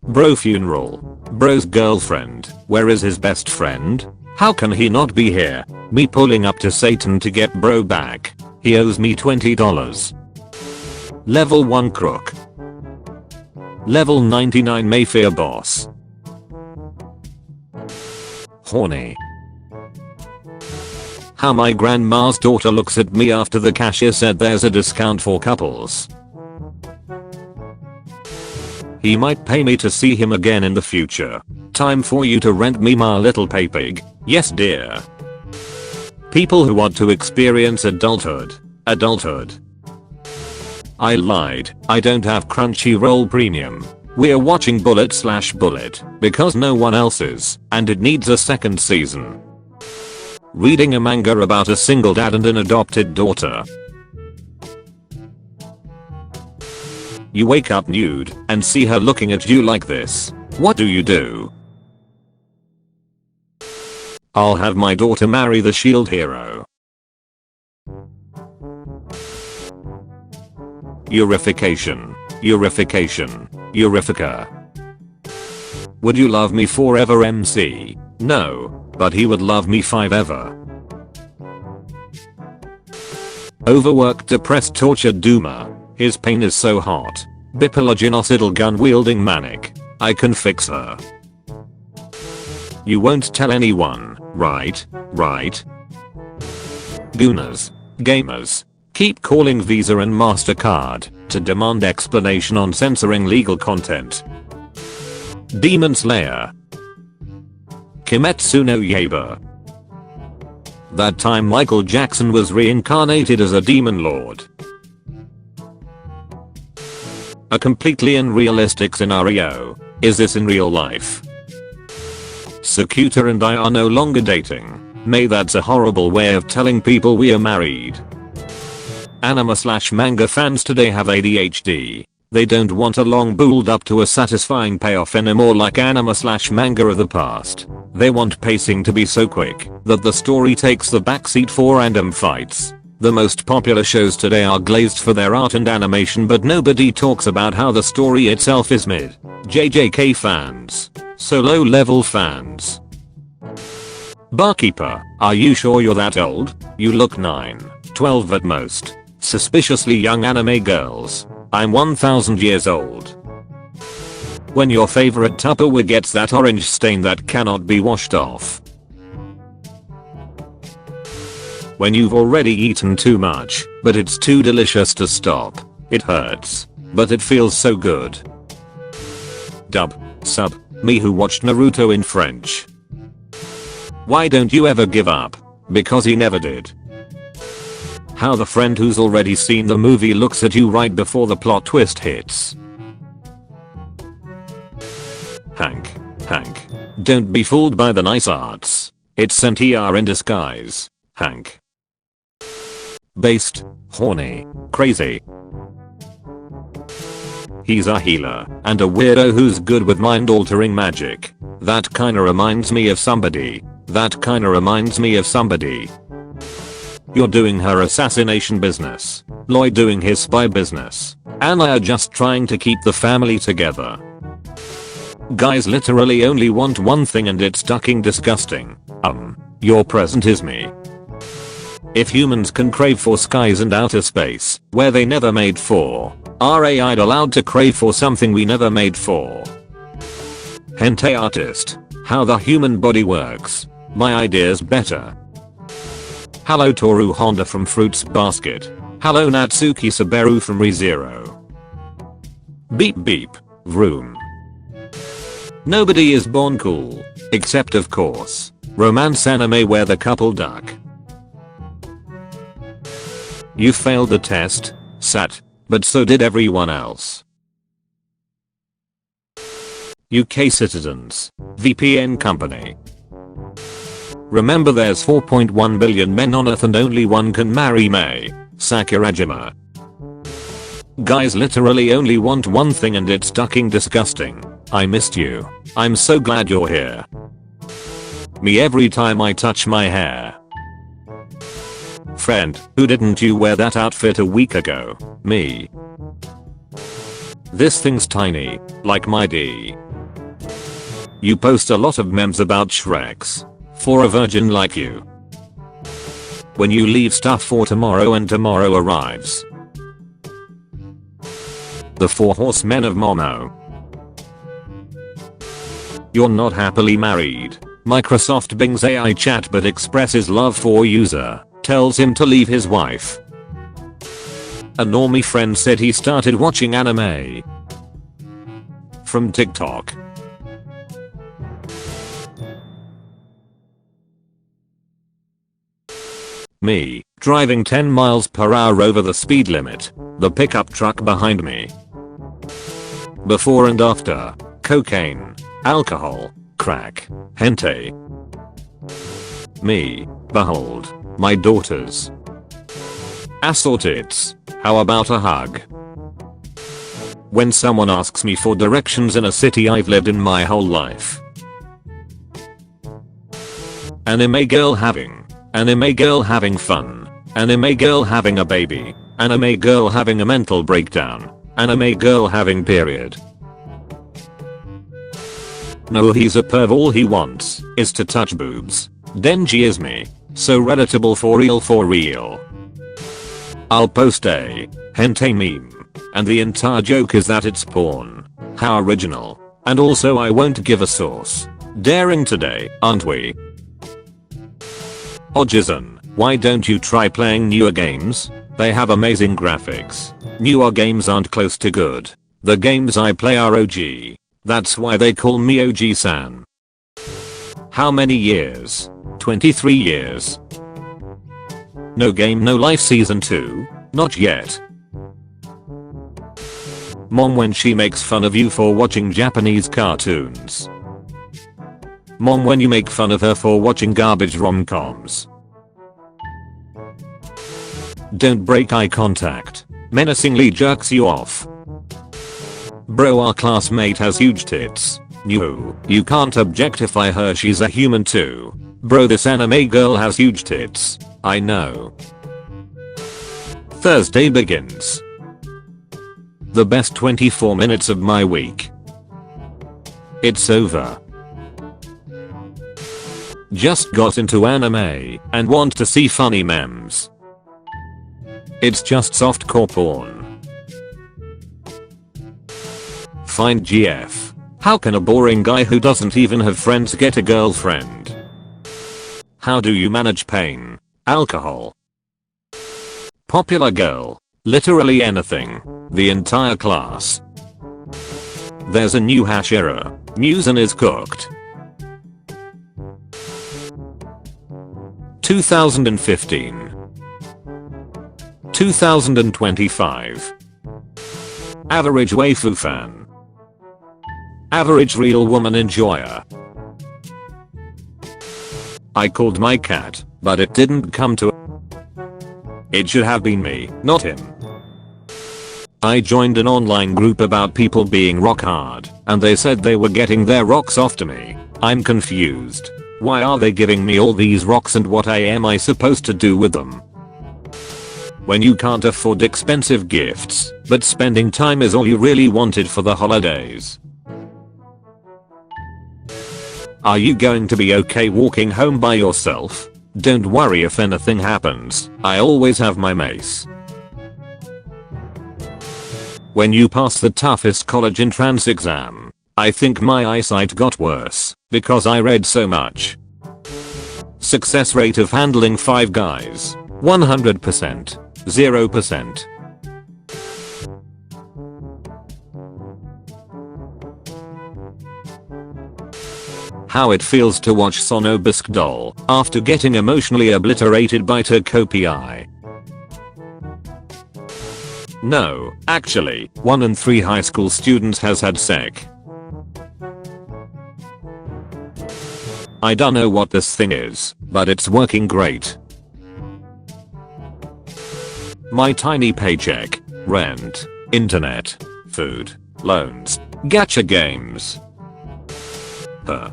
Bro funeral. Bro's girlfriend. Where is his best friend? How can he not be here? Me pulling up to Satan to get bro back. He owes me $20. Level 1 crook. Level 99 Mayfair boss. Horny. How my grandma's daughter looks at me after the cashier said there's a discount for couples. He might pay me to see him again in the future. Time for you to rent me my little pay pig. Yes dear. People who want to experience adulthood. Adulthood. I lied. I don't have Crunchyroll Premium. We're watching Bullet because no one else is, and it needs a second season. Reading a manga about a single dad and an adopted daughter. You wake up nude and see her looking at you like this. What do? I'll have my daughter marry the shield hero. Urification. Urifica. Would you love me forever MC? No, but he would love me 5 ever. Overworked, depressed, tortured doomer. His pain is so hot. Bipolar genocidal gun wielding manic. I can fix her. You won't tell anyone, right? Gooners. Gamers. Keep calling Visa and MasterCard to demand explanation on censoring legal content. Demon Slayer. Kimetsu no Yaiba. That time Michael Jackson was reincarnated as a demon lord. A completely unrealistic scenario. Is this in real life? Sakuta and I are no longer dating. May that's a horrible way of telling people we are married. Anime/manga fans today have ADHD. They don't want a long build up to a satisfying payoff anymore like anime/manga of the past. They want pacing to be so quick that the story takes the backseat for random fights. The most popular shows today are glazed for their art and animation, but nobody talks about how the story itself is mid. JJK fans. So low level fans. Barkeeper, are you sure you're that old? You look 9, 12 at most. Suspiciously young anime girls. I'm 1000 years old. When your favorite Tupperware gets that orange stain that cannot be washed off. When you've already eaten too much, but it's too delicious to stop. It hurts, but it feels so good. Sub, me who watched Naruto in French. Why don't you ever give up? Because he never did. How the friend who's already seen the movie looks at you right before the plot twist hits. Hank. Don't be fooled by the nice arts. It's NTR in disguise. Hank. Based, horny, crazy. He's a healer and a weirdo who's good with mind-altering magic. That kinda reminds me of somebody. You're doing her assassination business. Lloyd doing his spy business. And I are just trying to keep the family together. Guys literally only want one thing and it's fucking disgusting. Your present is me. If humans can crave for skies and outer space, where they never made for, are AI allowed to crave for something we never made for? Hentai artist. How the human body works. My idea's better. Hello Toru Honda from Fruits Basket. Hello Natsuki Saberu from ReZero. Beep beep. Vroom. Nobody is born cool. Except of course. Romance anime where the couple duck. You failed the test, sat, but so did everyone else. UK citizens. VPN company. Remember there's 4.1 billion men on earth and only one can marry May Sakurajima. Guys literally only want one thing and it's fucking disgusting. I missed you. I'm so glad you're here. Me every time I touch my hair. Friend, who didn't you wear that outfit a week ago? Me. This thing's tiny, like my D. You post a lot of memes about Shreks. For a virgin like you. When you leave stuff for tomorrow and tomorrow arrives. The Four Horsemen of Momo. You're not happily married. Microsoft Bing's AI chat but expresses love for user. Tells him to leave his wife. A normie friend said he started watching anime. From TikTok. Me, driving 10 miles per hour over the speed limit. The pickup truck behind me. Before and after. Cocaine. Alcohol. Crack. Hentai. Me. Behold. My daughters. Assorteds. How about a hug? When someone asks me for directions in a city I've lived in my whole life. Anime girl having. Anime girl having fun. Anime girl having a baby. Anime girl having a mental breakdown. Anime girl having period. No, he's a perv, all he wants is to touch boobs. Denji is me. So relatable, for real for real. I'll post a hentai meme and the entire joke is that it's porn. How original. And also I won't give a source. Daring today, aren't we? Ojizan, why don't you try playing newer games? They have amazing graphics. Newer games aren't close to good. The games I play are OG. That's why they call me OG-san. How many years? 23 years. No Game No Life Season 2? Not yet. Mom when she makes fun of you for watching Japanese cartoons. Mom when you make fun of her for watching garbage rom-coms. Don't break eye contact. Menacingly jerks you off. Bro, our classmate has huge tits. No, you can't objectify her, she's a human too. Bro, this anime girl has huge tits. I know. Thursday begins. The best 24 minutes of my week. It's over. Just got into anime and want to see funny memes. It's just softcore porn. Find GF. How can a boring guy who doesn't even have friends get a girlfriend? How do you manage pain? Alcohol. Popular girl. Literally anything. The entire class. There's a new Hashira. Musen is cooked. 2015. 2025. Average waifu fan. Average real woman enjoyer. I called my cat, but it didn't come to. It should have been me, not him. I joined an online group about people being rock hard, and they said they were getting their rocks off to me. I'm confused. Why are they giving me all these rocks and what am I supposed to do with them? When you can't afford expensive gifts, but spending time is all you really wanted for the holidays. Are you going to be okay walking home by yourself? Don't worry if anything happens, I always have my mace. When you pass the toughest college entrance exam, I think my eyesight got worse because I read so much. Success rate of handling 5 guys, 100%, 0%. How it feels to watch Sonobusk doll after getting emotionally obliterated by Tokopi. No, actually, 1 in 3 high school students has had sex. I don't know what this thing is, but it's working great. My tiny paycheck, rent, internet, food, loans, gacha games. Her.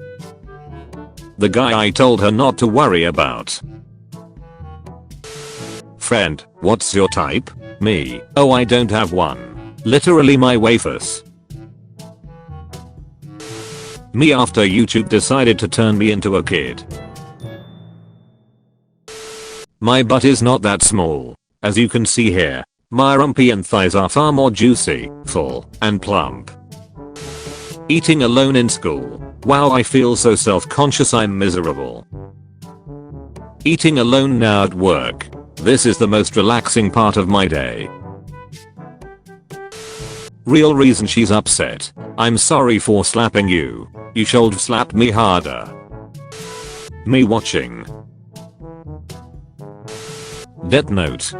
The guy I told her not to worry about. Friend, what's your type? Me. Oh, I don't have one. Literally my wafers. Me after YouTube decided to turn me into a kid. My butt is not that small. As you can see here, my rumpy and thighs are far more juicy, full, and plump. Eating alone in school. Wow, I feel so self-conscious, I'm miserable. Eating alone now at work. This is the most relaxing part of my day. Real reason she's upset. I'm sorry for slapping you. You should've slapped me harder. Me watching. Death Note.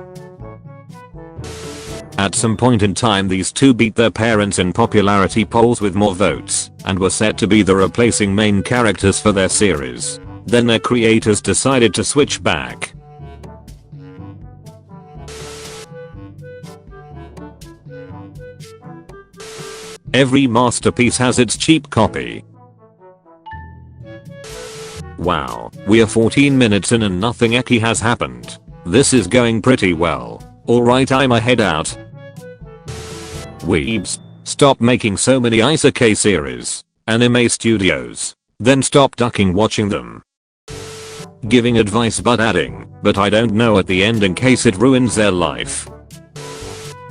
At some point in time these two beat their parents in popularity polls with more votes, and were set to be the replacing main characters for their series. Then their creators decided to switch back. Every masterpiece has its cheap copy. Wow, we are 14 minutes in and nothing ecky has happened. This is going pretty well. Alright, I'ma head out. Weebs, stop making so many isekai series. Anime studios. Then stop ducking watching them. Giving advice but adding, but I don't know at the end in case it ruins their life.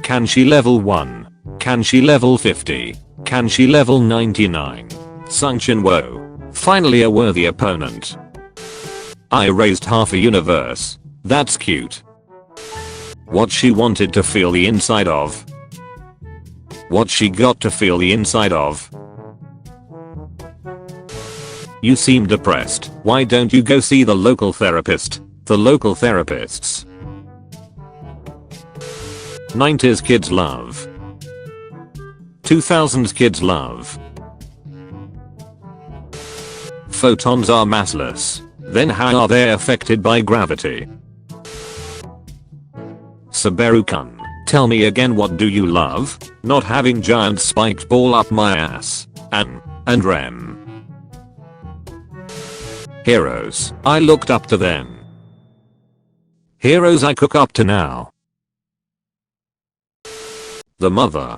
Can she level 1? Can she level 50? Can she level 99? Sunchin Woe. Finally a worthy opponent. I raised half a universe. That's cute. What she wanted to feel the inside of. What she got to feel the inside of. You seem depressed. Why don't you go see the local therapist? The local therapists. 90s kids love. 2000s kids love. Photons are massless. Then how are they affected by gravity? Saberu-kun, tell me again, what do you love? Not having giant spiked ball up my ass. And Rem. Heroes, I looked up to them. Heroes I cook up to now. The mother,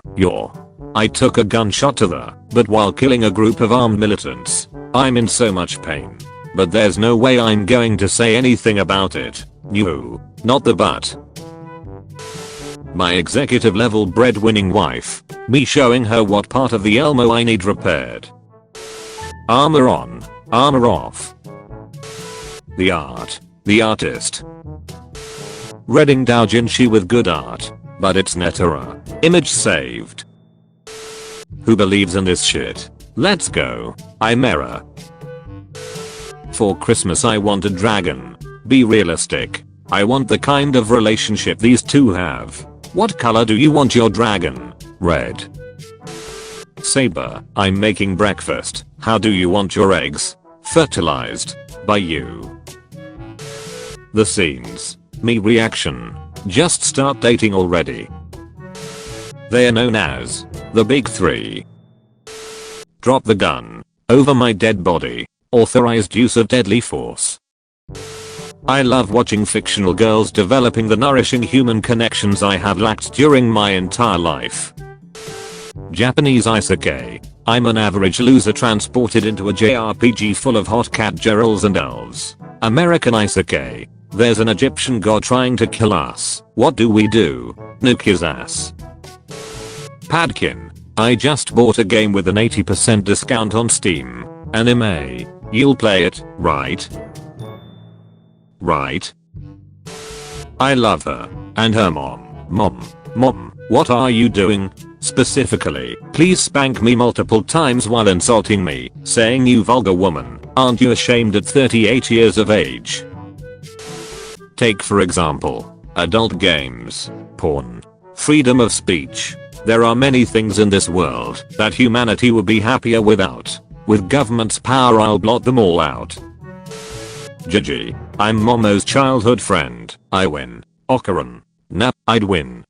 I took a gunshot to the, but while killing a group of armed militants. I'm in so much pain. But there's no way I'm going to say anything about it. No, not the butt. My executive level breadwinning wife. Me showing her what part of the Elmo I need repaired. Armor on, armor off. The art, the artist. Reading doujinshi with good art, but it's netera. Image saved. Who believes in this shit? Let's go. Imera. For Christmas I want a dragon. Be realistic. I want the kind of relationship these two have. What color do you want your dragon? Red. Saber, I'm making breakfast. How do you want your eggs? Fertilized. By you. The scenes. Me reaction. Just start dating already. They are known as the Big Three. Drop the gun. Over my dead body. Authorized use of deadly force. I love watching fictional girls developing the nourishing human connections I have lacked during my entire life. Japanese isekai. I'm an average loser transported into a JRPG full of hot cat girls and elves. American isekai. There's an Egyptian god trying to kill us. What do we do? Nuke his ass. Padkin. I just bought a game with an 80% discount on Steam. Anime. You'll play it, right? Right? I love her. And her mom. Mom, what are you doing? Specifically, please spank me multiple times while insulting me, saying you vulgar woman, aren't you ashamed at 38 years of age? Take for example, adult games, porn, freedom of speech. There are many things in this world that humanity would be happier without. With government's power I'll blot them all out. GG. I'm Momo's childhood friend. I win. Ocaran. Nah, I'd win.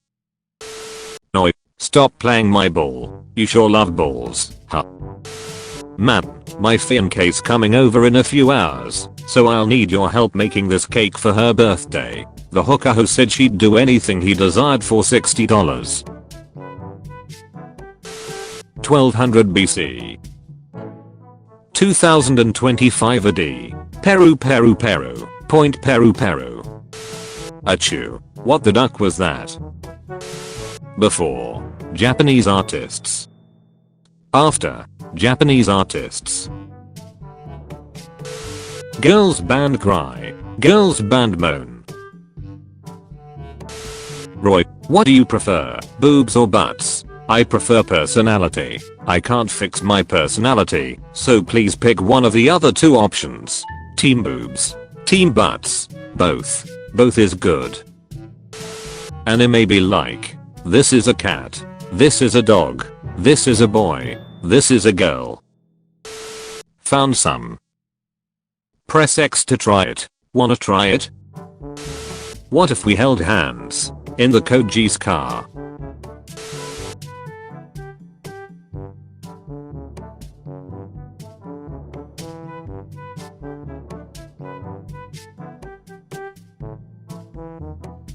Noi. Stop playing my ball. You sure love balls, huh? Man, my fiance's coming over in a few hours, so I'll need your help making this cake for her birthday. The hooker who said she'd do anything he desired for $60. 1200 BC. 2025 AD. Peru Peru Peru. Point Peru Peru. Achoo. What the duck was that? Before. Japanese artists. After. Japanese artists. Girls band cry. Girls band moan. Roy, what do you prefer, boobs or butts? I prefer personality. I can't fix my personality, so please pick one of the other two options. Team boobs. Team butts. Both. Both is good. Anime be like. This is a cat. This is a dog. This is a boy. This is a girl. Found some. Press X to try it. Wanna try it? What if we held hands in the Koji's car?